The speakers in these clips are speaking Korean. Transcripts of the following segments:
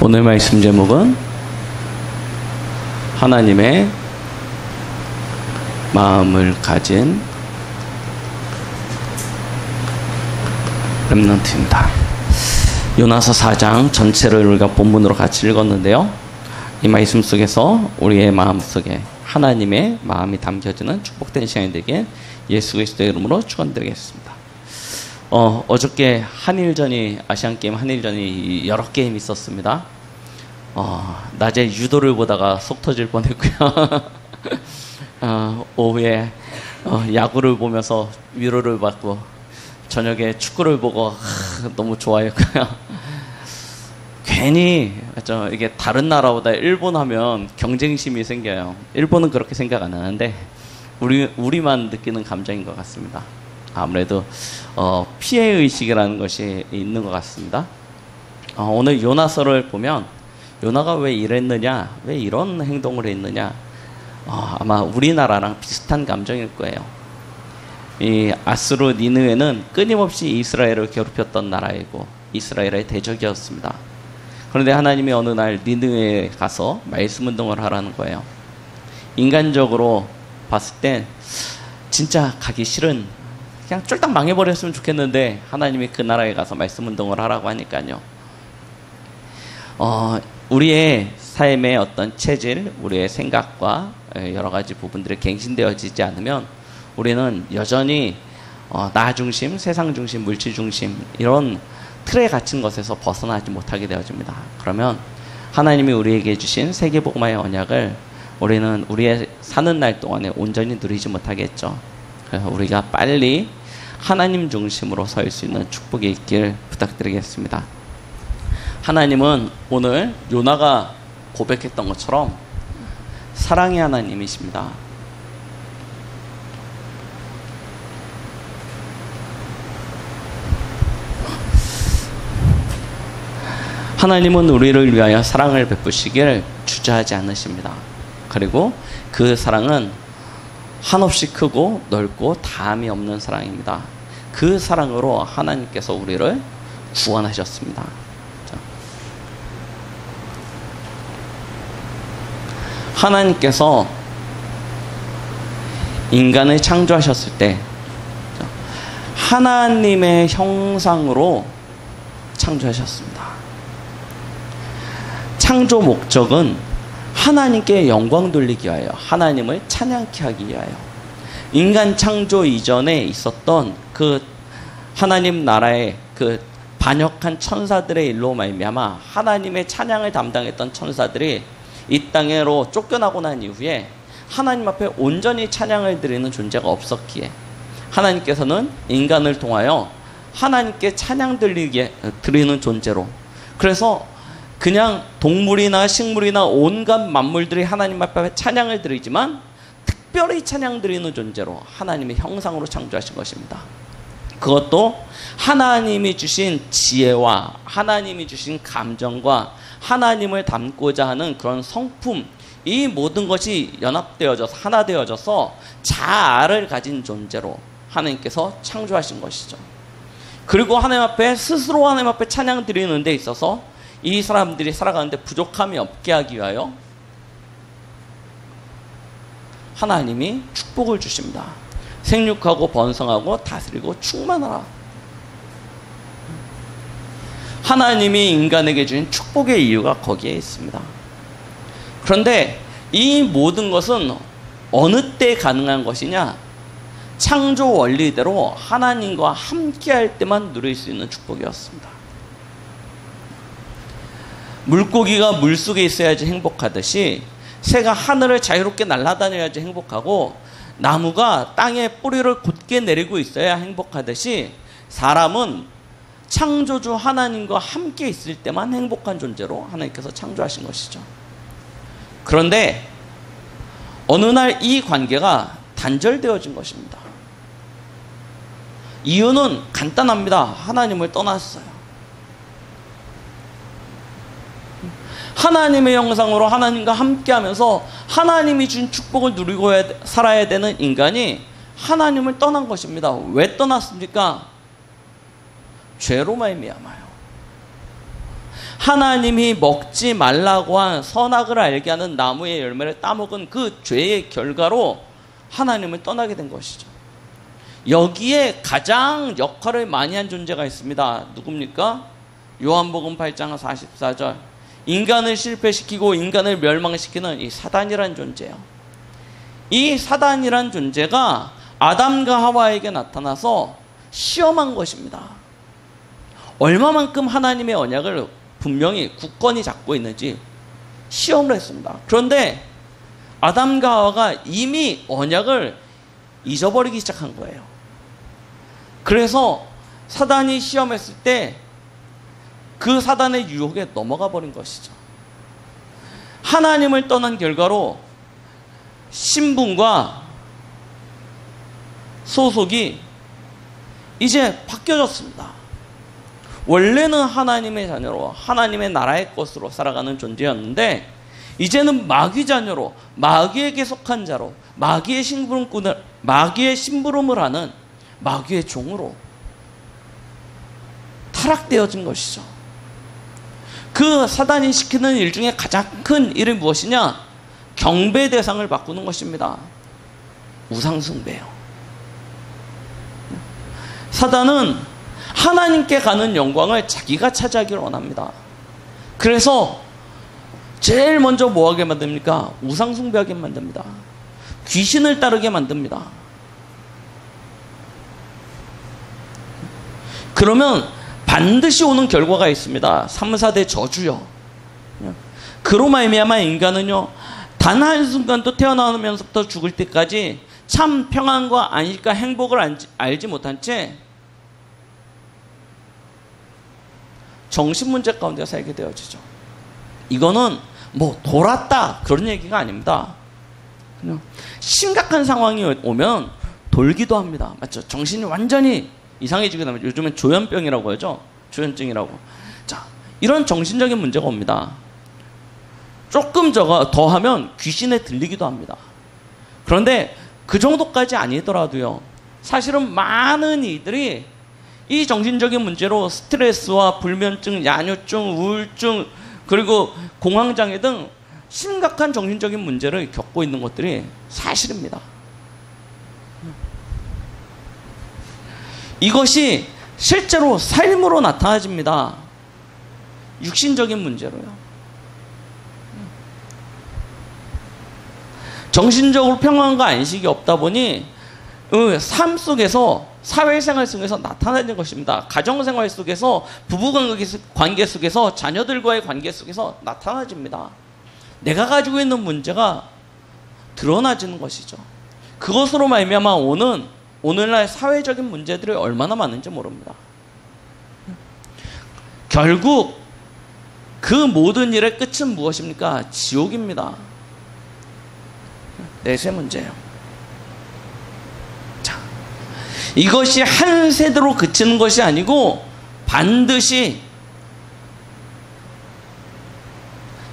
오늘 말씀 제목은 하나님의 마음을 가진 렘넌트입니다. 요나서 4장 전체를 우리가 본문으로 같이 읽었는데요. 이 말씀 속에서 우리의 마음 속에 하나님의 마음이 담겨지는 축복된 시간이 되길 예수 그리스도의 이름으로 축원드리겠습니다. 어저께 아시안게임 한일전이 여러 게임 있었습니다. 낮에 유도를 보다가 속 터질 뻔했고요. 오후에 야구를 보면서 위로를 받고, 저녁에 축구를 보고 너무 좋아했고요. 괜히 이게 다른 나라보다 일본 하면 경쟁심이 생겨요. 일본은 그렇게 생각 안 하는데 우리만 느끼는 감정인 것 같습니다. 아무래도 피해의식이라는 것이 있는 것 같습니다. 오늘 요나서를 보면 요나가 왜 이랬느냐, 왜 이런 행동을 했느냐, 아마 우리나라랑 비슷한 감정일 거예요. 이 아수르 니느웨는 끊임없이 이스라엘을 괴롭혔던 나라이고 이스라엘의 대적이었습니다. 그런데 하나님이 어느 날 니느웨에 가서 말씀 운동을 하라는 거예요. 인간적으로 봤을 땐 진짜 가기 싫은, 그냥 쫄딱 망해버렸으면 좋겠는데 하나님이 그 나라에 가서 말씀 운동을 하라고 하니까요. 우리의 삶의 어떤 체질, 우리의 생각과 여러 가지 부분들이 갱신되어지지 않으면 우리는 여전히 나 중심, 세상 중심, 물질 중심 이런 틀에 갇힌 것에서 벗어나지 못하게 되어집니다. 그러면 하나님이 우리에게 주신 세계복음화의 언약을 우리는 우리의 사는 날 동안에 온전히 누리지 못하겠죠. 그래서 우리가 빨리 하나님 중심으로 설 수 있는 축복이 있길 부탁드리겠습니다. 하나님은 오늘 요나가 고백했던 것처럼 사랑의 하나님이십니다. 하나님은 우리를 위하여 사랑을 베푸시길 주저하지 않으십니다. 그리고 그 사랑은 한없이 크고 넓고 다함이 없는 사랑입니다. 그 사랑으로 하나님께서 우리를 구원하셨습니다. 하나님께서 인간을 창조하셨을 때 하나님의 형상으로 창조하셨습니다. 창조 목적은 하나님께 영광 돌리기 위하여, 하나님을 찬양케 하기 위하여, 인간 창조 이전에 있었던 그 하나님 나라의 그 반역한 천사들의 일로 말미암아 하나님의 찬양을 담당했던 천사들이 이 땅으로 쫓겨나고 난 이후에 하나님 앞에 온전히 찬양을 드리는 존재가 없었기에 하나님께서는 인간을 통하여 하나님께 찬양 드리는 존재로, 그래서 그냥 동물이나 식물이나 온갖 만물들이 하나님 앞에 찬양을 드리지만 특별히 찬양 드리는 존재로 하나님의 형상으로 창조하신 것입니다. 그것도 하나님이 주신 지혜와 하나님이 주신 감정과 하나님을 닮고자 하는 그런 성품, 이 모든 것이 연합되어져서 하나 되어져서 자아를 가진 존재로 하나님께서 창조하신 것이죠. 그리고 스스로 하나님 앞에 찬양 드리는 데 있어서 이 사람들이 살아가는데 부족함이 없게 하기 위하여 하나님이 축복을 주십니다. 생육하고 번성하고 다스리고 충만하라. 하나님이 인간에게 주신 축복의 이유가 거기에 있습니다. 그런데 이 모든 것은 어느 때 가능한 것이냐? 창조 원리대로 하나님과 함께할 때만 누릴 수 있는 축복이었습니다. 물고기가 물속에 있어야지 행복하듯이, 새가 하늘을 자유롭게 날아다녀야지 행복하고, 나무가 땅에 뿌리를 곧게 내리고 있어야 행복하듯이, 사람은 창조주 하나님과 함께 있을 때만 행복한 존재로 하나님께서 창조하신 것이죠. 그런데 어느 날 이 관계가 단절되어진 것입니다. 이유는 간단합니다. 하나님을 떠났어요. 하나님의 형상으로 하나님과 함께하면서 하나님이 준 축복을 누리고 살아야 되는 인간이 하나님을 떠난 것입니다. 왜 떠났습니까? 죄로 말미암아요. 하나님이 먹지 말라고 한 선악을 알게 하는 나무의 열매를 따먹은 그 죄의 결과로 하나님을 떠나게 된 것이죠. 여기에 가장 역할을 많이 한 존재가 있습니다. 누굽니까? 요한복음 8장 44절. 인간을 실패시키고 인간을 멸망시키는 이 사단이란 존재예요. 이 사단이란 존재가 아담과 하와에게 나타나서 시험한 것입니다. 얼마만큼 하나님의 언약을 분명히 굳건히 잡고 있는지 시험을 했습니다. 그런데 아담과 하와가 이미 언약을 잊어버리기 시작한 거예요. 그래서 사단이 시험했을 때 그 사단의 유혹에 넘어가 버린 것이죠. 하나님을 떠난 결과로 신분과 소속이 이제 바뀌어졌습니다. 원래는 하나님의 자녀로 하나님의 나라의 것으로 살아가는 존재였는데 이제는 마귀 자녀로 마귀에게 속한 자로 마귀의 심부름을 하는 마귀의 종으로 타락되어진 것이죠. 그 사단이 시키는 일 중에 가장 큰 일이 무엇이냐? 경배 대상을 바꾸는 것입니다. 우상숭배요. 사단은 하나님께 가는 영광을 자기가 차지하기를 원합니다. 그래서 제일 먼저 뭐하게 만듭니까? 우상숭배하게 만듭니다. 귀신을 따르게 만듭니다. 그러면 반드시 오는 결과가 있습니다. 3, 4대 저주요. 그로 말미암아 인간은요, 단 한순간도 태어나면서부터 죽을 때까지 참 평안과 안식과 행복을 알지 못한 채 정신문제 가운데 살게 되어지죠. 이거는 뭐 돌았다 그런 얘기가 아닙니다. 그냥 심각한 상황이 오면 돌기도 합니다. 맞죠? 정신이 완전히 이상해지게 되면 요즘엔 조현병이라고 하죠. 조현증이라고. 자, 이런 정신적인 문제가 옵니다. 조금 더 하면 귀신에 들리기도 합니다. 그런데 그 정도까지 아니더라도요, 사실은 많은 이들이 이 정신적인 문제로 스트레스와 불면증, 야뇨증, 우울증, 그리고 공황장애 등 심각한 정신적인 문제를 겪고 있는 것들이 사실입니다. 이것이 실제로 삶으로 나타나집니다. 육신적인 문제로요. 정신적으로 평안과 안식이 없다 보니 삶 속에서, 사회생활 속에서 나타나는 것입니다. 가정생활 속에서, 부부관계 속에서, 자녀들과의 관계 속에서 나타나집니다. 내가 가지고 있는 문제가 드러나지는 것이죠. 그것으로 말미암아 오늘날 사회적인 문제들이 얼마나 많은지 모릅니다. 결국 그 모든 일의 끝은 무엇입니까? 지옥입니다. 내세 문제예요. 자, 이것이 한 세대로 그치는 것이 아니고 반드시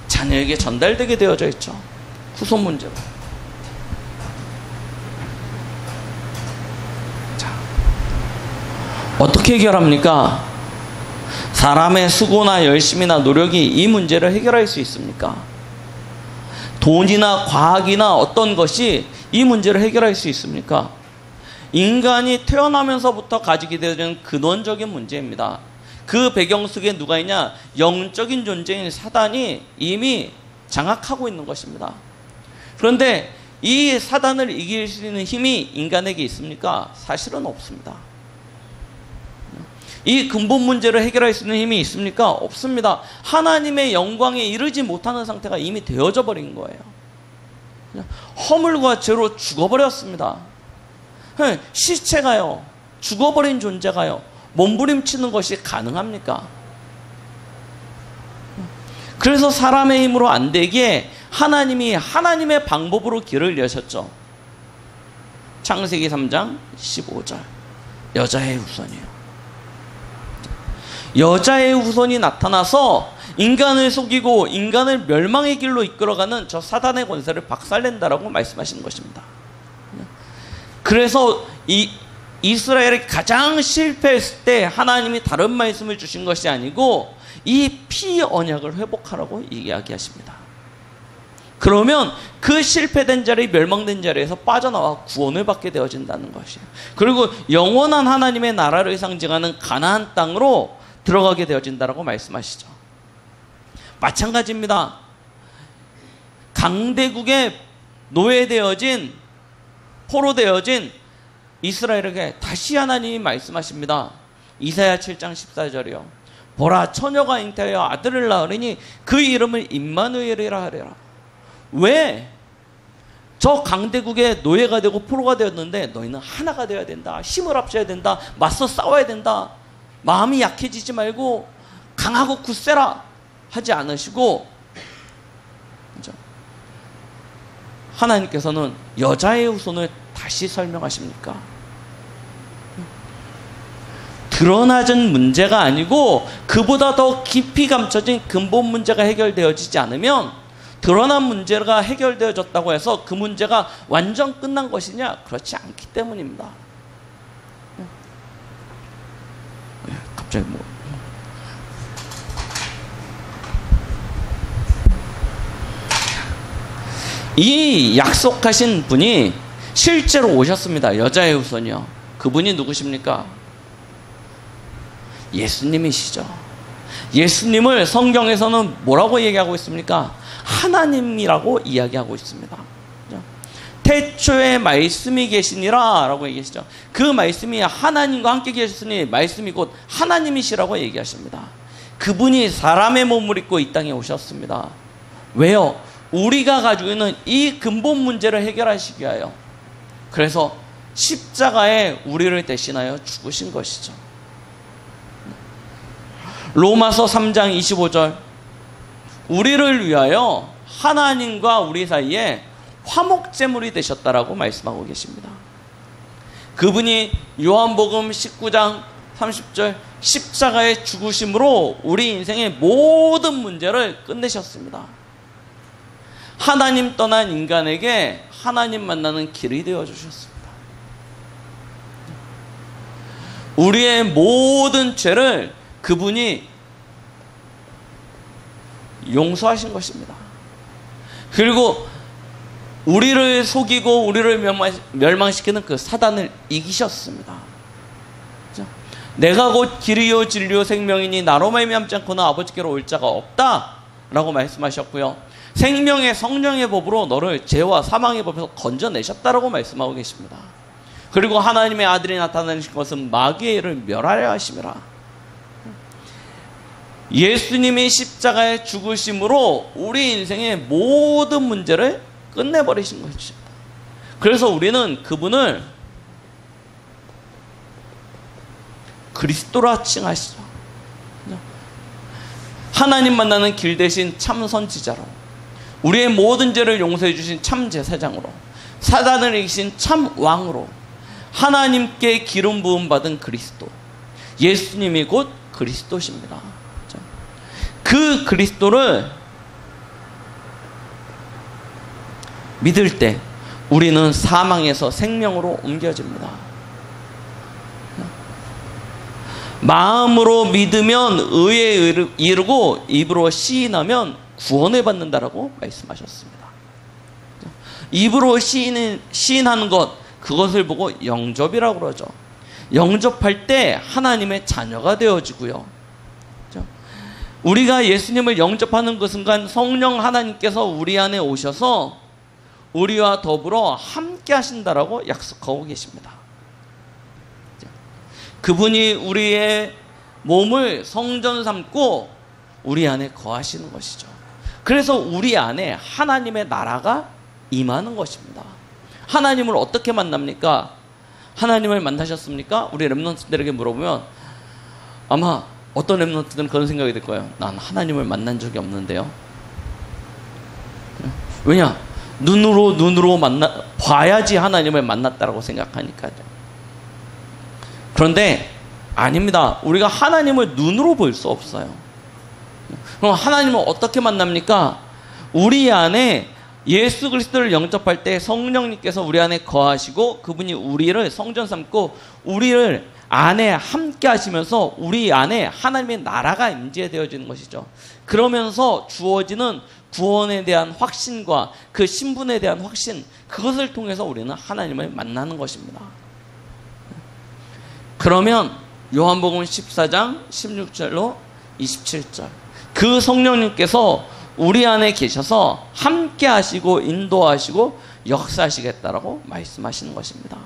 자녀에게 전달되게 되어져 있죠. 후손 문제로. 자, 어떻게 해결합니까? 사람의 수고나 열심이나 노력이 이 문제를 해결할 수 있습니까? 돈이나 과학이나 어떤 것이 이 문제를 해결할 수 있습니까? 인간이 태어나면서부터 가지게 되는 근원적인 문제입니다. 그 배경 속에 누가 있냐? 영적인 존재인 사단이 이미 장악하고 있는 것입니다. 그런데 이 사단을 이길 수 있는 힘이 인간에게 있습니까? 사실은 없습니다. 이 근본 문제를 해결할 수 있는 힘이 있습니까? 없습니다. 하나님의 영광에 이르지 못하는 상태가 이미 되어져 버린 거예요. 허물과 죄로 죽어버렸습니다. 시체가요, 죽어버린 존재가요, 몸부림치는 것이 가능합니까? 그래서 사람의 힘으로 안 되기에 하나님이 하나님의 방법으로 길을 여셨죠. 창세기 3장 15절. 여자의 후손이요. 여자의 후손이 나타나서 인간을 속이고 인간을 멸망의 길로 이끌어가는 저 사단의 권세를 박살낸다라고 말씀하시는 것입니다. 그래서 이스라엘이 가장 실패했을 때 하나님이 다른 말씀을 주신 것이 아니고 이 피언약을 회복하라고 이야기하십니다. 그러면 그 실패된 자리, 멸망된 자리에서 빠져나와 구원을 받게 되어진다는 것이에요. 그리고 영원한 하나님의 나라를 상징하는 가나안 땅으로 들어가게 되어진다라고 말씀하시죠. 마찬가지입니다. 강대국에 노예되어진, 포로되어진 이스라엘에게 다시 하나님이 말씀하십니다. 이사야 7장 14절이요. 보라, 처녀가 잉태하여 아들을 낳으리니 그 이름을 임마누엘이라 하리라. 왜? 저 강대국의 노예가 되고 포로가 되었는데 너희는 하나가 되어야 된다. 힘을 합쳐야 된다. 맞서 싸워야 된다. 마음이 약해지지 말고 강하고 굳세라 하지 않으시고, 그렇죠? 하나님께서는 여자의 후손을 다시 설명하십니까? 드러나진 문제가 아니고 그보다 더 깊이 감춰진 근본 문제가 해결되어지지 않으면 드러난 문제가 해결되어졌다고 해서 그 문제가 완전 끝난 것이냐? 그렇지 않기 때문입니다. 갑자기 이 약속하신 분이 실제로 오셨습니다. 여자의 후손이요. 그분이 누구십니까? 예수님이시죠. 예수님을 성경에서는 뭐라고 얘기하고 있습니까? 하나님이라고 이야기하고 있습니다. 태초에 말씀이 계시니라 라고 얘기하시죠. 그 말씀이 하나님과 함께 계셨으니 말씀이 곧 하나님이시라고 얘기하십니다. 그분이 사람의 몸을 입고 이 땅에 오셨습니다. 왜요? 우리가 가지고 있는 이 근본 문제를 해결하시기 위하여. 그래서 십자가에 우리를 대신하여 죽으신 것이죠. 로마서 3장 25절, 우리를 위하여 하나님과 우리 사이에 화목제물이 되셨다라고 말씀하고 계십니다. 그분이 요한복음 19장 30절 십자가의 죽으심으로 우리 인생의 모든 문제를 끝내셨습니다. 하나님 떠난 인간에게 하나님 만나는 길이 되어주셨습니다. 우리의 모든 죄를 그분이 용서하신 것입니다. 그리고 우리를 속이고 우리를 멸망시키는 그 사단을 이기셨습니다. 내가 곧 길이요 진리요 생명이니 나로 말미암지 않고는 아버지께로 올 자가 없다라고 말씀하셨고요. 생명의 성령의 법으로 너를 죄와 사망의 법에서 건져내셨다라고 말씀하고 계십니다. 그리고 하나님의 아들이 나타나신 것은 마귀의 일을 멸하려 하심이라. 예수님이 십자가에 죽으심으로 우리 인생의 모든 문제를 끝내버리신 것입니다. 그래서 우리는 그분을 그리스도라 칭하시죠. 하나님 만나는 길 대신 참 선지자로, 우리의 모든 죄를 용서해 주신 참 제사장으로, 사단을 이기신 참 왕으로, 하나님께 기름 부음 받은 그리스도, 예수님이 곧 그리스도십니다. 그 그리스도를 믿을 때 우리는 사망에서 생명으로 옮겨집니다. 마음으로 믿으면 의에 이르고 입으로 시인하면 구원을 받는다라고 말씀하셨습니다. 입으로 시인하는 것, 그것을 보고 영접이라고 그러죠. 영접할 때 하나님의 자녀가 되어지고요. 우리가 예수님을 영접하는 그 순간 성령 하나님께서 우리 안에 오셔서 우리와 더불어 함께 하신다라고 약속하고 계십니다. 그분이 우리의 몸을 성전 삼고 우리 안에 거하시는 것이죠. 그래서 우리 안에 하나님의 나라가 임하는 것입니다. 하나님을 어떻게 만납니까? 하나님을 만나셨습니까? 우리 렘넌트들에게 물어보면 아마 어떤 렘넌트들은 그런 생각이 들 거예요. 난 하나님을 만난 적이 없는데요. 왜냐? 눈으로 봐야지 하나님을 만났다라고 생각하니까요. 그런데 아닙니다. 우리가 하나님을 눈으로 볼 수 없어요. 그럼 하나님을 어떻게 만납니까? 우리 안에 예수 그리스도를 영접할 때 성령님께서 우리 안에 거하시고 그분이 우리를 성전 삼고 우리를 안에 함께 하시면서 우리 안에 하나님의 나라가 임재되어지는 것이죠. 그러면서 주어지는 구원에 대한 확신과 그 신분에 대한 확신, 그것을 통해서 우리는 하나님을 만나는 것입니다. 그러면 요한복음 14장 16절로 27절, 그 성령님께서 우리 안에 계셔서 함께 하시고 인도하시고 역사하시겠다라고 말씀하시는 것입니다.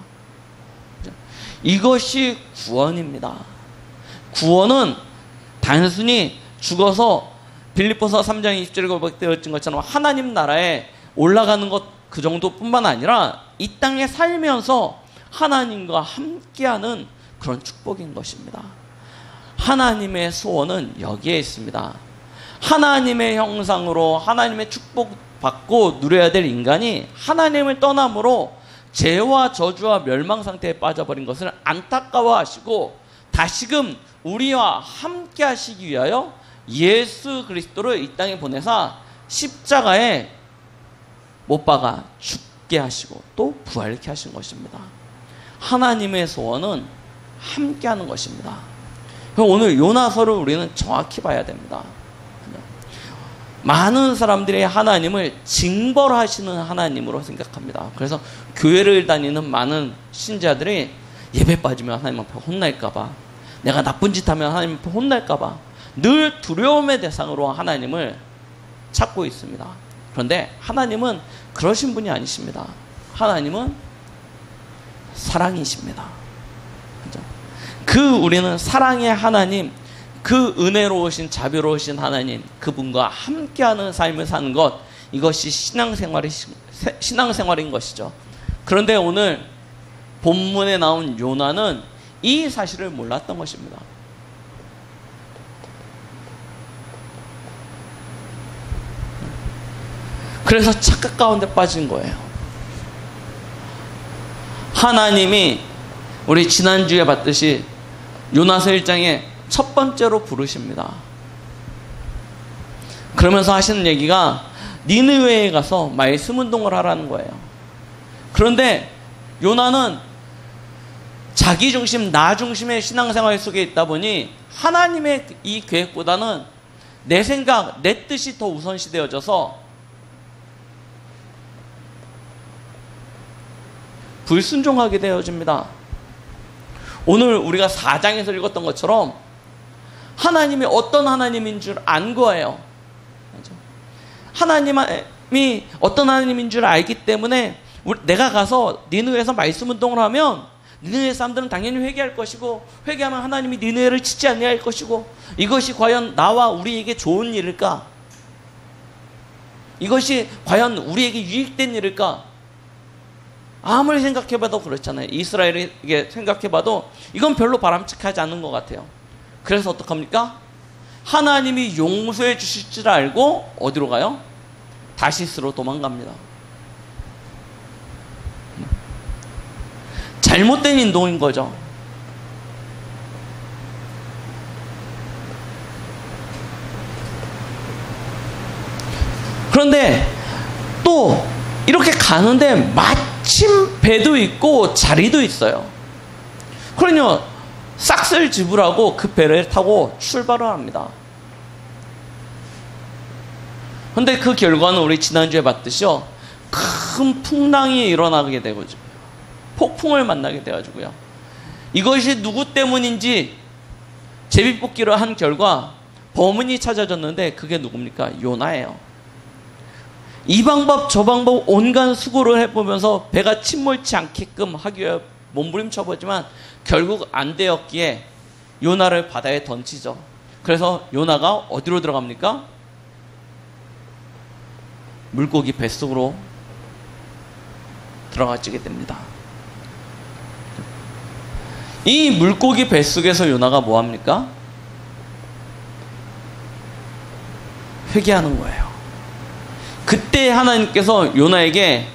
이것이 구원입니다. 구원은 단순히 죽어서 빌립보서 3장 20절에 고백되어진 것처럼 하나님 나라에 올라가는 것 그 정도뿐만 아니라 이 땅에 살면서 하나님과 함께하는 그런 축복인 것입니다. 하나님의 소원은 여기에 있습니다. 하나님의 형상으로 하나님의 축복받고 누려야 될 인간이 하나님을 떠남으로 죄와 저주와 멸망 상태에 빠져버린 것을 안타까워하시고 다시금 우리와 함께 하시기 위하여 예수 그리스도를 이 땅에 보내사 십자가에 못 박아 죽게 하시고 또 부활케 하신 것입니다. 하나님의 소원은 함께 하는 것입니다. 오늘 요나서를 우리는 정확히 봐야 됩니다. 많은 사람들이 하나님을 징벌하시는 하나님으로 생각합니다. 그래서 교회를 다니는 많은 신자들이 예배 빠지면 하나님 앞에 혼날까봐, 내가 나쁜 짓 하면 하나님 앞에 혼날까봐 늘 두려움의 대상으로 하나님을 찾고 있습니다. 그런데 하나님은 그러신 분이 아니십니다. 하나님은 사랑이십니다. 그 우리는 사랑의 하나님, 그 은혜로우신 자비로우신 하나님, 그분과 함께하는 삶을 사는 것, 이것이 신앙생활인 것이죠. 그런데 오늘 본문에 나온 요나는 이 사실을 몰랐던 것입니다. 그래서 착각 가운데 빠진 거예요. 하나님이 우리 지난주에 봤듯이 요나서 1장에 첫 번째로 부르십니다. 그러면서 하시는 얘기가 니느웨에 가서 말씀 운동을 하라는 거예요. 그런데 요나는 자기 중심, 나 중심의 신앙생활 속에 있다 보니 하나님의 이 계획보다는 내 생각, 내 뜻이 더 우선시되어져서 불순종하게 되어집니다. 오늘 우리가 4장에서 읽었던 것처럼 하나님이 어떤 하나님인 줄 안 거예요. 하나님이 어떤 하나님인 줄 알기 때문에 내가 가서 니느웨에서 말씀 운동을 하면 니느웨 사람들은 당연히 회개할 것이고, 회개하면 하나님이 니느웨를 치지 아니할 것이고, 이것이 과연 나와 우리에게 좋은 일일까? 이것이 과연 우리에게 유익된 일일까? 아무리 생각해봐도 그렇잖아요. 이스라엘에게 생각해봐도 이건 별로 바람직하지 않은 것 같아요. 그래서 어떡합니까? 하나님이 용서해 주실 줄 알고 어디로 가요? 다시스로 도망갑니다. 잘못된 인도인 거죠. 그런데 또 이렇게 가는데 마침 배도 있고 자리도 있어요. 그러니까 싹쓸 지불하고 그 배를 타고 출발을 합니다. 그런데 그 결과는 우리 지난주에 봤듯이요, 큰 풍랑이 일어나게 되고 폭풍을 만나게 돼가지고요, 이것이 누구 때문인지 제비뽑기를 한 결과 범인이 찾아졌는데 그게 누굽니까? 요나예요. 이 방법 저 방법 온갖 수고를 해보면서 배가 침몰치 않게끔 하기 위해 몸부림쳐보지만 결국 안 되었기에 요나를 바다에 던지죠. 그래서 요나가 어디로 들어갑니까? 물고기 뱃속으로 들어가지게 됩니다. 이 물고기 뱃속에서 요나가 뭐합니까? 회개하는 거예요. 그때 하나님께서 요나에게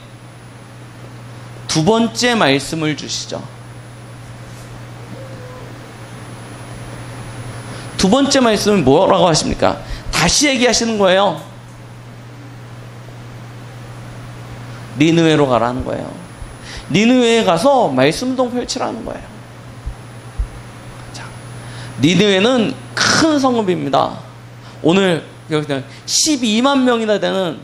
두 번째 말씀을 주시죠. 두 번째 말씀은 뭐라고 하십니까? 다시 얘기하시는 거예요. 니느웨로 가라는 거예요. 니느웨에 가서 말씀동 펼치라는 거예요. 자, 니느웨는 큰 성읍입니다. 오늘 12만 명이나 되는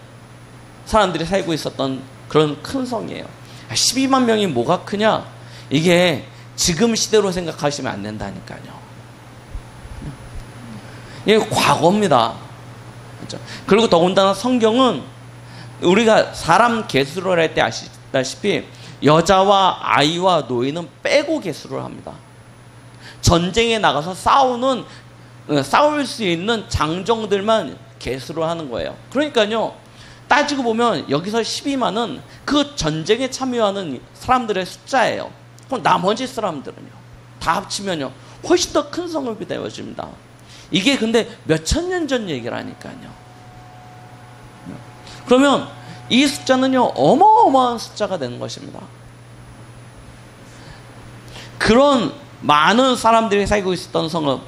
사람들이 살고 있었던 그런 큰 성이에요. 12만 명이 뭐가 크냐? 이게 지금 시대로 생각하시면 안 된다니까요. 이게 과거입니다. 그렇죠? 그리고 더군다나 성경은 우리가 사람 계수를 할 때 아시다시피 여자와 아이와 노인은 빼고 계수를 합니다. 전쟁에 나가서 싸울 수 있는 장정들만 계수를 하는 거예요. 그러니까요, 따지고 보면 여기서 12만은 그 전쟁에 참여하는 사람들의 숫자예요. 그럼 나머지 사람들은요, 다 합치면요 훨씬 더 큰 성읍이 되어집니다. 이게 근데 몇천 년 전 얘기라니까요. 그러면 이 숫자는요 어마어마한 숫자가 되는 것입니다. 그런 많은 사람들이 살고 있었던 성읍.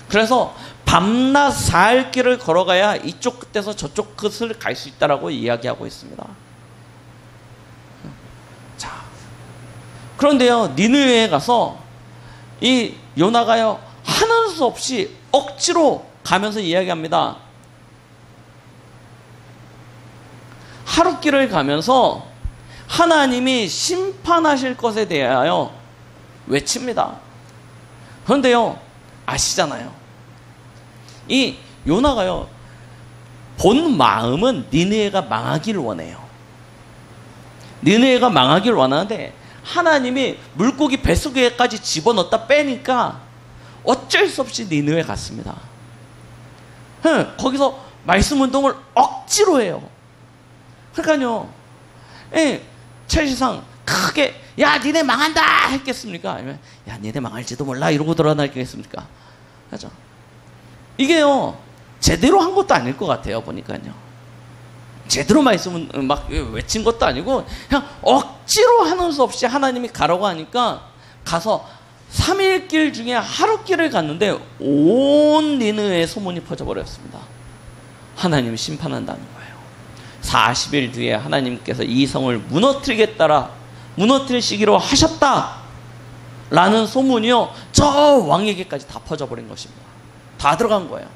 그래서 밤낮 4일길을 걸어가야 이쪽 끝에서 저쪽 끝을 갈 수 있다라고 이야기하고 있습니다. 자, 그런데요, 니느웨에 가서 이 요나가요 하는 수 없이 억지로 가면서 이야기합니다. 하룻길을 가면서 하나님이 심판하실 것에 대하여 외칩니다. 그런데요, 아시잖아요. 이 요나가요, 본 마음은 니느웨가 망하기를 원해요. 니느웨가 망하기를 원하는데 하나님이 물고기 뱃속에까지 집어넣었다 빼니까 어쩔 수 없이 니느웨 갔습니다. 거기서 말씀 운동을 억지로 해요. 그러니까요, 사실상 크게 야 니네 망한다 했겠습니까? 아니면 야 니네 망할지도 몰라 이러고 돌아다니겠습니까? 그렇죠? 이게요 제대로 한 것도 아닐 것 같아요. 보니까요 제대로 말씀은 막 외친 것도 아니고 그냥 억지로 하는 수 없이 하나님이 가라고 하니까 가서 3일 길 중에 하루 길을 갔는데 온 니느웨에 소문이 퍼져버렸습니다. 하나님이 심판한다는 거예요. 40일 뒤에 하나님께서 이 성을 무너뜨리시기로 하셨다 라는 소문이요 저 왕에게까지 다 퍼져버린 것입니다. 다 들어간 거예요.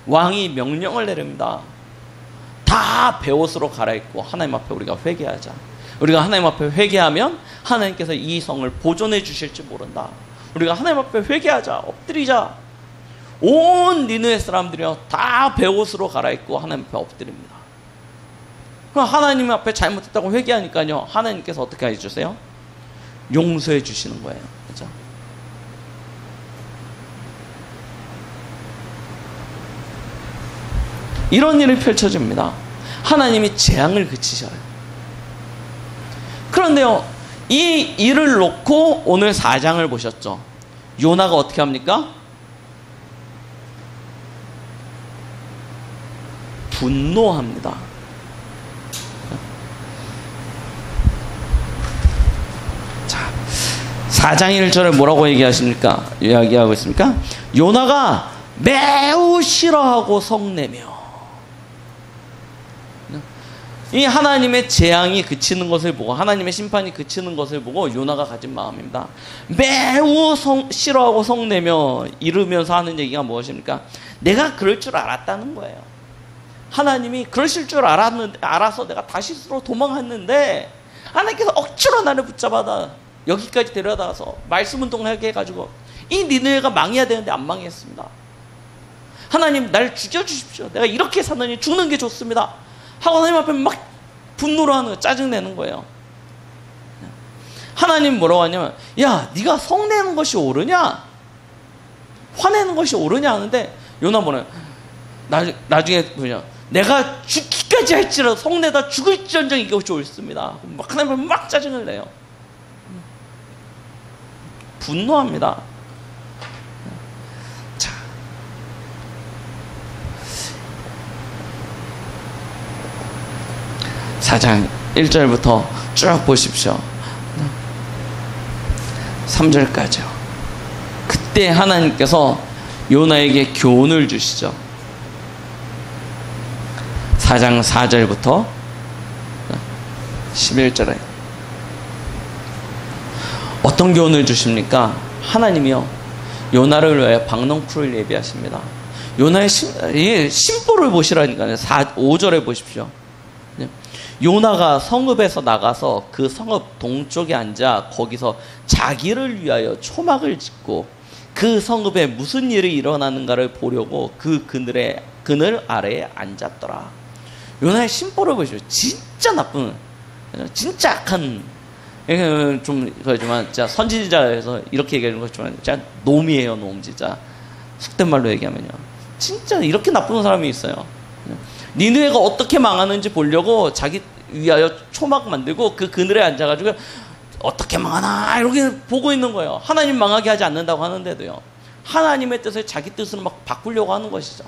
왕이 명령을 내립니다. 다 베옷으로 갈아입고 하나님 앞에 우리가 회개하자. 우리가 하나님 앞에 회개하면 하나님께서 이 성을 보존해 주실지 모른다. 우리가 하나님 앞에 회개하자. 엎드리자. 온 니느웨 사람들이요 다 베옷으로 갈아입고 하나님 앞에 엎드립니다. 그럼 하나님 앞에 잘못했다고 회개하니까요 하나님께서 어떻게 해주세요? 용서해 주시는 거예요. 그렇죠? 이런 일이 펼쳐집니다. 하나님이 재앙을 그치셔요. 그런데요, 이 일을 놓고 오늘 4장을 보셨죠. 요나가 어떻게 합니까? 분노합니다. 자, 4장 1절에 뭐라고 이야기하고 있습니까? 요나가 매우 싫어하고 성내며, 이 하나님의 재앙이 그치는 것을 보고 하나님의 심판이 그치는 것을 보고 요나가 가진 마음입니다. 매우 싫어하고 성내며 이르면서 하는 얘기가 무엇입니까? 내가 그럴 줄 알았다는 거예요. 하나님이 그러실 줄 알아서 내가 다시스로 도망했는데 하나님께서 억지로 나를 붙잡아다 여기까지 데려다서 말씀 운동하게 해가지고 이 니느웨가 망해야 되는데 안 망했습니다. 하나님 날 죽여주십시오. 내가 이렇게 사느니 죽는 게 좋습니다 하고 하나님 앞에 막 분노를 하는 거예요. 짜증내는 거예요. 하나님 뭐라고 하냐면 야 네가 성내는 것이 옳으냐 화내는 것이 옳으냐 하는데 요나 뭐냐 나중에 뭐냐 내가 죽기까지 할지라도 성내다 죽을지언정 이것이 옳습니다. 막 하나님 앞에 막 짜증을 내요. 분노합니다. 자, 4장 1절부터 쭉 보십시오. 3절까지요. 그때 하나님께서 요나에게 교훈을 주시죠. 4장 4절부터 11절에 어떤 교훈을 주십니까? 하나님이요 요나를 위하여 박넝쿨을 예비하십니다. 요나의 심보를 보시라니까요. 5절에 보십시오. 요나가 성읍에서 나가서 그 성읍 동쪽에 앉아 거기서 자기를 위하여 초막을 짓고 그 성읍에 무슨 일이 일어나는가를 보려고 그 그늘 아래에 앉았더라. 요나의 심보를 보십시오. 진짜 나쁜, 진짜 악한, 좀 그렇지만 진짜 선지자에서 이렇게 얘기하는 것지만 진짜 놈이에요. 놈 진짜 속된 말로 얘기하면요. 진짜 이렇게 나쁜 사람이 있어요. 니느웨가 어떻게 망하는지 보려고 자기 위하여 초막 만들고 그 그늘에 앉아가지고 어떻게 망하나 이렇게 보고 있는 거예요. 하나님 망하게 하지 않는다고 하는데도요. 하나님의 뜻을 자기 뜻으로 막 바꾸려고 하는 것이죠.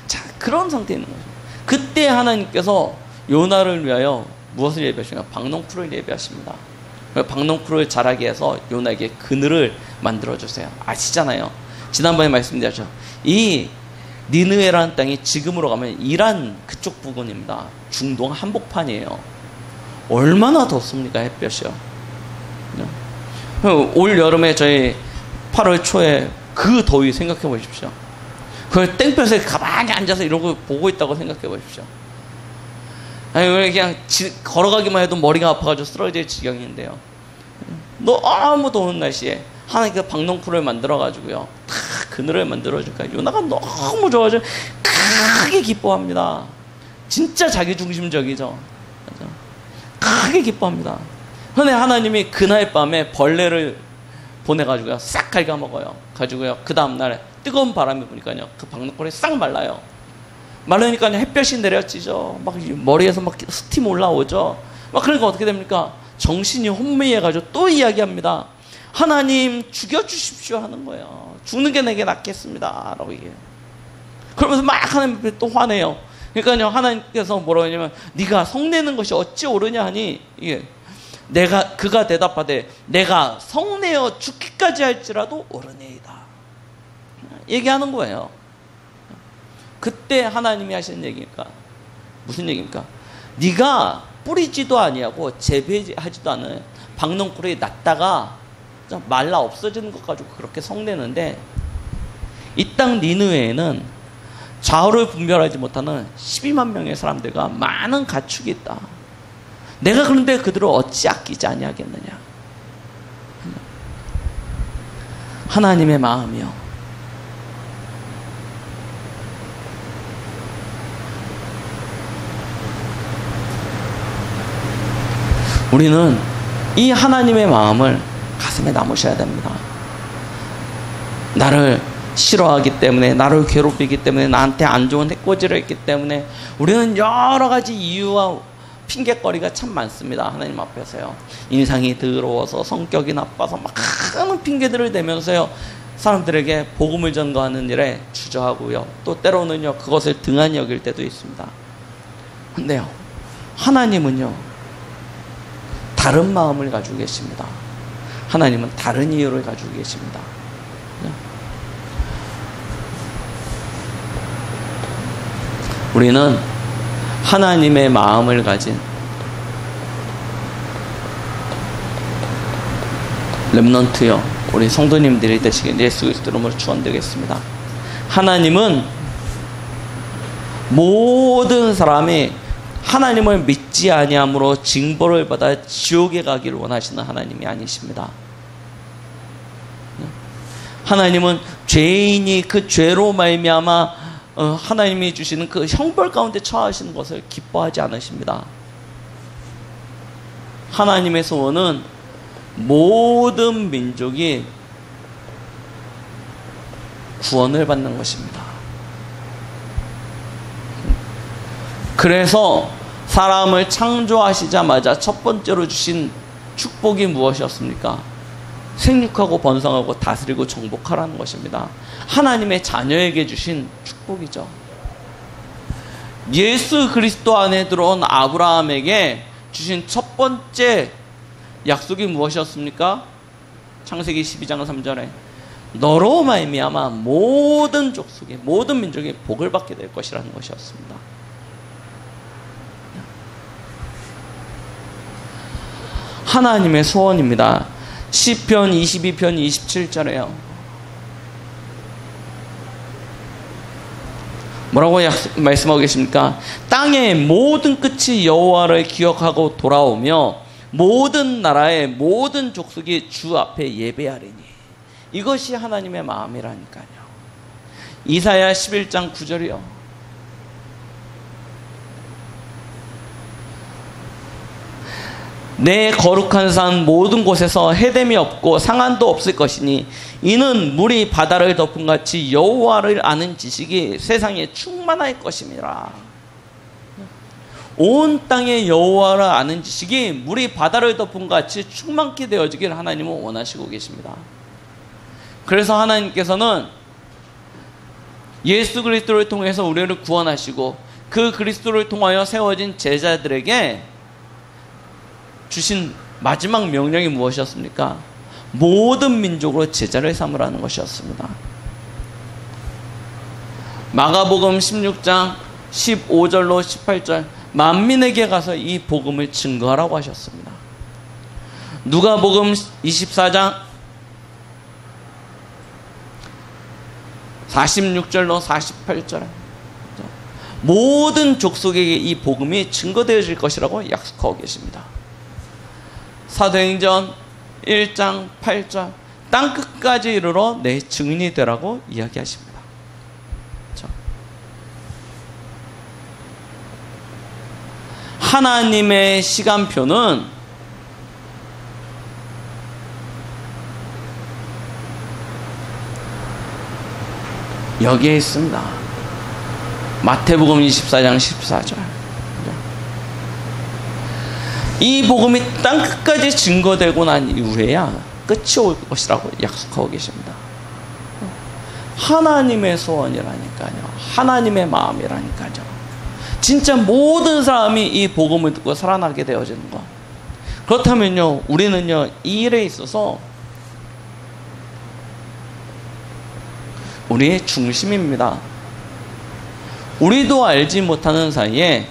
자, 그런 상태에 있는 거죠. 그때 하나님께서 요나를 위하여 무엇을 예비하시냐? 박넝쿨을 예비하십니다. 박넝쿨을 자라게 해서 요나에게 그늘을 만들어주세요. 아시잖아요. 지난번에 말씀드렸죠. 이 니느웨라는 땅이 지금으로 가면 이란 그쪽 부근입니다. 중동 한복판이에요. 얼마나 덥습니까? 햇볕이요. 올 여름에 저희 8월 초에 그 더위 생각해 보십시오. 그 땡볕에 가만히 앉아서 이러고 보고 있다고 생각해 보십시오. 아니 그냥 걸어가기만 해도 머리가 아파가지고 쓰러질 지경인데요. 너무 더운 날씨에 하나님께서 박넝쿨을 만들어가지고요. 다 그늘을 만들어줄까. 요나가 너무 좋아져 크게 기뻐합니다. 진짜 자기중심적이죠. 크게 기뻐합니다. 그런데 하나님이 그날 밤에 벌레를 보내가지고요. 싹 갉아먹어요. 가지고요. 그 다음날 뜨거운 바람이 부니까요. 그 박넝쿨이 싹 말라요. 말르니까 햇볕이 내려지죠. 막 머리에서 막 스팀 올라오죠. 막 그러니까 어떻게 됩니까? 정신이 혼미해가지고 또 이야기합니다. 하나님 죽여주십시오 하는 거예요. 죽는 게 내게 낫겠습니다 라고 얘기해요. 그러면서 막 하나님 앞에 또 화내요. 그러니까요 하나님께서 뭐라고 하냐면 네가 성내는 것이 어찌 옳으냐 하니 그가 대답하되 내가 성내어 죽기까지 할지라도 옳으니이다 얘기하는 거예요. 그때 하나님이 하시는 얘기니까 무슨 얘기입니까? 네가 뿌리지도 아니하고 재배하지도 않은 박넝쿨이 났다가 말라 없어지는 것 가지고 그렇게 성내는데 이 땅 니느웨에는 좌우를 분별하지 못하는 12만 명의 사람들과 많은 가축이 있다. 내가 그런데 그들을 어찌 아끼지 아니하겠느냐. 하나님의 마음이요. 우리는 이 하나님의 마음을 가슴에 남으셔야 됩니다. 나를 싫어하기 때문에, 나를 괴롭히기 때문에, 나한테 안 좋은 해코지를 했기 때문에 우리는 여러 가지 이유와 핑계거리가 참 많습니다. 하나님 앞에서요. 인상이 더러워서, 성격이 나빠서 막 많은 핑계들을 대면서요. 사람들에게 복음을 전가하는 일에 주저하고요. 또 때로는요. 그것을 등한히 여길 때도 있습니다. 근데요. 하나님은요. 다른 마음을 가지고 계십니다. 하나님은 다른 이유를 가지고 계십니다. 우리는 하나님의 마음을 가진 렘넌트요. 우리 성도님들이 되시길 예수 그리스도 이름으로 축원드리겠습니다. 하나님은 모든 사람이 하나님을 믿지 아니함으로 징벌을 받아 지옥에 가기를 원하시는 하나님이 아니십니다. 하나님은 죄인이 그 죄로 말미암아 하나님이 주시는 그 형벌 가운데 처하시는 것을 기뻐하지 않으십니다. 하나님의 소원은 모든 민족이 구원을 받는 것입니다. 그래서 사람을 창조하시자마자 첫 번째로 주신 축복이 무엇이었습니까? 생육하고 번성하고 다스리고 정복하라는 것입니다. 하나님의 자녀에게 주신 축복이죠. 예수 그리스도 안에 들어온 아브라함에게 주신 첫 번째 약속이 무엇이었습니까? 창세기 12장 3절에 너로 말미암아 모든 족속이 모든 민족이 복을 받게 될 것이라는 것이었습니다. 하나님의 소원입니다. 시편 22편 27절에요. 뭐라고 말씀하고 계십니까? 땅의 모든 끝이 여호와를 기억하고 돌아오며 모든 나라의 모든 족속이 주 앞에 예배하리니. 이것이 하나님의 마음이라니까요. 이사야 11장 9절이요. 내 거룩한 산 모든 곳에서 해됨이 없고 상한도 없을 것이니 이는 물이 바다를 덮은 같이 여호와를 아는 지식이 세상에 충만할 것임이라. 온 땅에 여호와를 아는 지식이 물이 바다를 덮은 같이 충만케 되어지길 하나님은 원하시고 계십니다. 그래서 하나님께서는 예수 그리스도를 통해서 우리를 구원하시고 그 그리스도를 통하여 세워진 제자들에게 주신 마지막 명령이 무엇이었습니까? 모든 민족으로 제자를 삼으라는 것이었습니다. 마가복음 16장 15절로 18절 만민에게 가서 이 복음을 증거하라고 하셨습니다. 누가복음 24장 46절로 48절 모든 족속에게 이 복음이 증거되어질 것이라고 약속하고 계십니다. 사도행전 1장 8절 땅끝까지 이르러 내 증인이 되라고 이야기하십니다. 그렇죠? 하나님의 시간표는 여기에 있습니다. 마태복음 24장 14절 이 복음이 땅끝까지 증거되고 난 이후에야 끝이 올 것이라고 약속하고 계십니다. 하나님의 소원이라니까요. 하나님의 마음이라니까요. 진짜 모든 사람이 이 복음을 듣고 살아나게 되어지는 것. 그렇다면요, 우리는요, 이 일에 있어서 우리의 중심입니다. 우리도 알지 못하는 사이에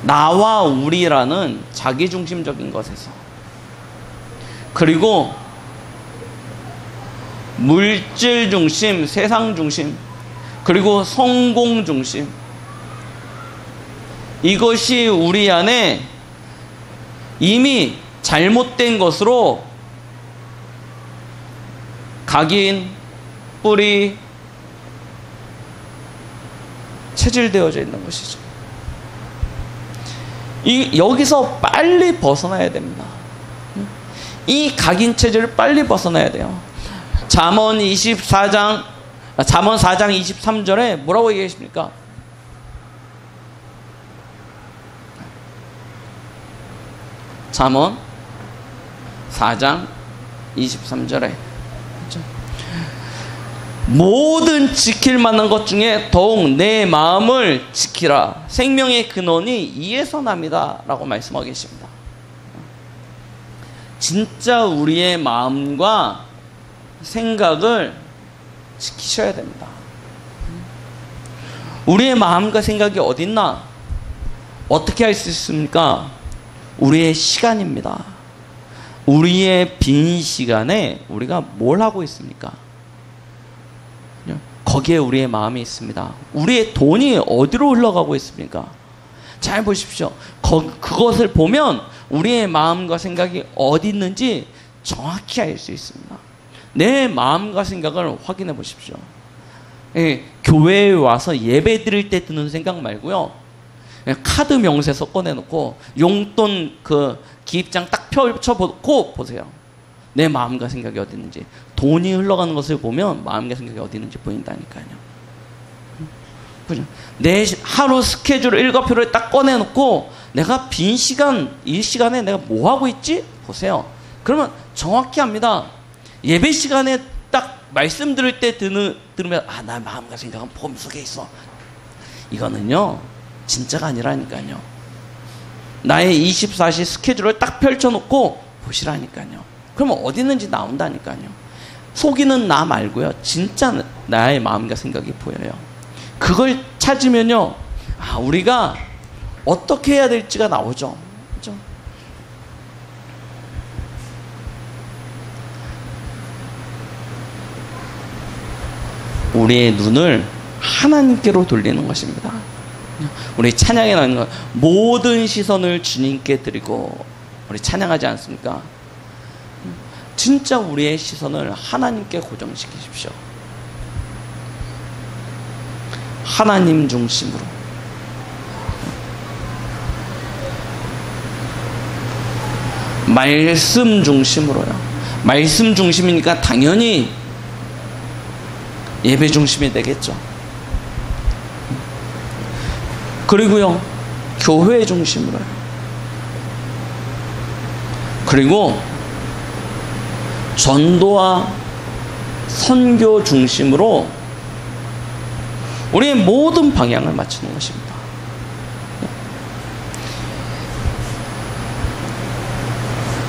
나와 우리라는 자기중심적인 것에서 그리고 물질중심, 세상중심 그리고 성공중심 이것이 우리 안에 이미 잘못된 것으로 각인, 뿌리 체질되어져 있는 것이죠. 여기서 빨리 벗어나야 됩니다. 이 각인 체질을 빨리 벗어나야 돼요. 잠언 4장 23절에 뭐라고 얘기하십니까? 잠언 4장 23절에 모든 지킬 만한 것 중에 더욱 내 마음을 지키라. 생명의 근원이 이에서 납니다. 라고 말씀하고 계십니다. 진짜 우리의 마음과 생각을 지키셔야 됩니다. 우리의 마음과 생각이 어디 있나? 어떻게 할 수 있습니까? 우리의 시간입니다. 우리의 빈 시간에 우리가 뭘 하고 있습니까? 거기에 우리의 마음이 있습니다. 우리의 돈이 어디로 흘러가고 있습니까? 잘 보십시오. 그것을 보면 우리의 마음과 생각이 어디 있는지 정확히 알 수 있습니다. 내 마음과 생각을 확인해 보십시오. 교회에 와서 예배 드릴 때 드는 생각 말고요. 카드 명세서 꺼내놓고 용돈 그 기입장 딱 펼쳐놓고 보세요. 내 마음과 생각이 어디 있는지. 돈이 흘러가는 것을 보면 마음과 생각이 어디 있는지 보인다니까요. 내 하루 스케줄 일과표를 딱 꺼내놓고 내가 빈 시간, 이 시간에 내가 뭐 하고 있지? 보세요. 그러면 정확히 압니다. 예배 시간에 딱 말씀 들을 때 들으면 나 마음과 생각은 봄 속에 있어. 이거는요 진짜가 아니라니까요. 나의 24시 스케줄을 딱 펼쳐놓고 보시라니까요. 그러면 어디 있는지 나온다니까요. 속이는 나 말고요. 진짜 나의 마음과 생각이 보여요. 그걸 찾으면요. 우리가 어떻게 해야 될지가 나오죠. 그렇죠? 우리의 눈을 하나님께로 돌리는 것입니다. 우리 찬양에 나오는 것, 모든 시선을 주님께 드리고 우리 찬양하지 않습니까? 진짜 우리의 시선을 하나님께 고정시키십시오. 하나님 중심으로. 말씀 중심으로요. 말씀 중심이니까 당연히 예배 중심이 되겠죠. 그리고요, 교회 중심으로요. 그리고 전도와 선교 중심으로 우리의 모든 방향을 맞추는 것입니다.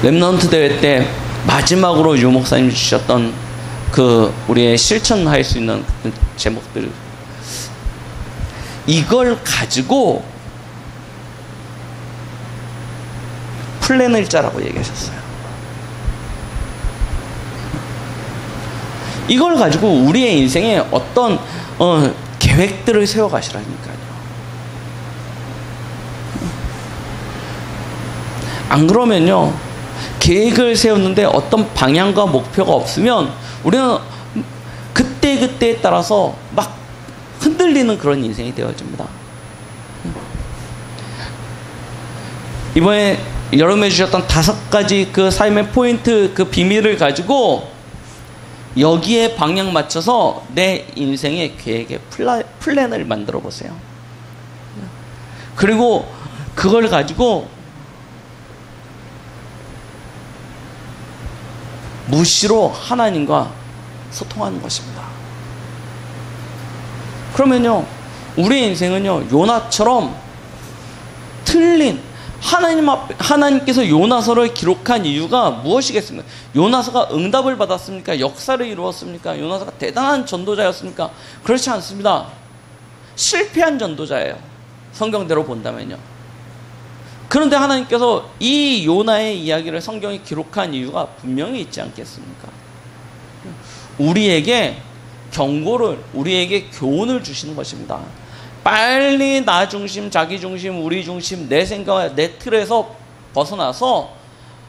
렘넌트 대회 때 마지막으로 유 목사님이 주셨던 그 우리의 실천할 수 있는 그 제목들, 이걸 가지고 플랜을 짜라고 얘기하셨어요. 이걸 가지고 우리의 인생에 어떤 계획들을 세워가시라니까요. 안 그러면요, 계획을 세웠는데 어떤 방향과 목표가 없으면 우리는 그때그때에 따라서 막 흔들리는 그런 인생이 되어집니다. 이번에 여러분이 주셨던 5가지 그 삶의 포인트, 그 비밀을 가지고 여기에 방향 맞춰서 내 인생의 계획의 플랜을 만들어 보세요. 그리고 그걸 가지고 무시로 하나님과 소통하는 것입니다. 그러면요, 우리의 인생은요, 요나처럼 틀린, 하나님께서 요나서를 기록한 이유가 무엇이겠습니까? 요나서가 응답을 받았습니까? 역사를 이루었습니까? 요나서가 대단한 전도자였습니까? 그렇지 않습니다. 실패한 전도자예요. 성경대로 본다면요. 그런데 하나님께서 이 요나의 이야기를 성경에 기록한 이유가 분명히 있지 않겠습니까? 우리에게 경고를, 우리에게 교훈을 주시는 것입니다. 빨리 나 중심, 자기 중심, 우리 중심, 내 생각, 내 틀에서 벗어나서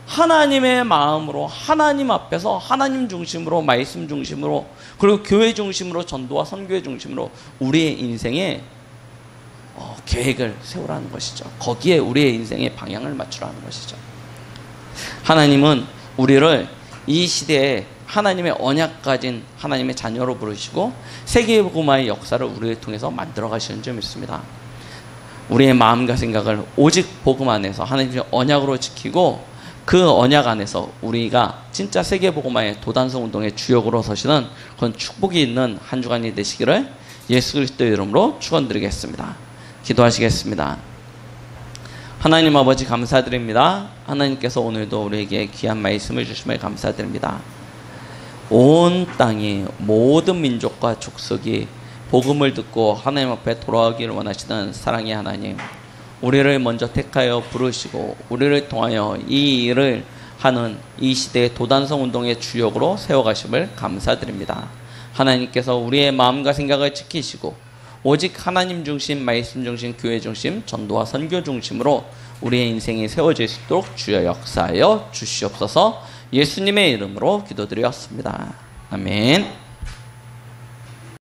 하나님의 마음으로, 하나님 앞에서 하나님 중심으로, 말씀 중심으로, 그리고 교회 중심으로, 전도와 선교의 중심으로 우리의 인생에 계획을 세우라는 것이죠. 거기에 우리의 인생의 방향을 맞추라는 것이죠. 하나님은 우리를 이 시대에 하나님의 언약 가진 하나님의 자녀로 부르시고 세계복음화의 역사를 우리를 통해서 만들어 가시는 줄 믿습니다. 우리의 마음과 생각을 오직 복음 안에서 하나님의 언약으로 지키고 그 언약 안에서 우리가 진짜 세계복음화의 도단성 운동의 주역으로 서시는 그런 축복이 있는 한 주간이 되시기를 예수 그리스도의 이름으로 축원드리겠습니다. 기도하시겠습니다. 하나님 아버지 감사드립니다. 하나님께서 오늘도 우리에게 귀한 말씀을 주심을 감사드립니다. 온 땅이 모든 민족과 족속이 복음을 듣고 하나님 앞에 돌아오기를 원하시는 사랑의 하나님, 우리를 먼저 택하여 부르시고 우리를 통하여 이 일을 하는 이 시대의 도단성 운동의 주역으로 세워가심을 감사드립니다. 하나님께서 우리의 마음과 생각을 지키시고 오직 하나님 중심, 말씀 중심, 교회 중심, 전도와 선교 중심으로 우리의 인생이 세워질 수 있도록 주여 역사하여 주시옵소서. 예수님의 이름으로 기도드렸습니다. 아멘.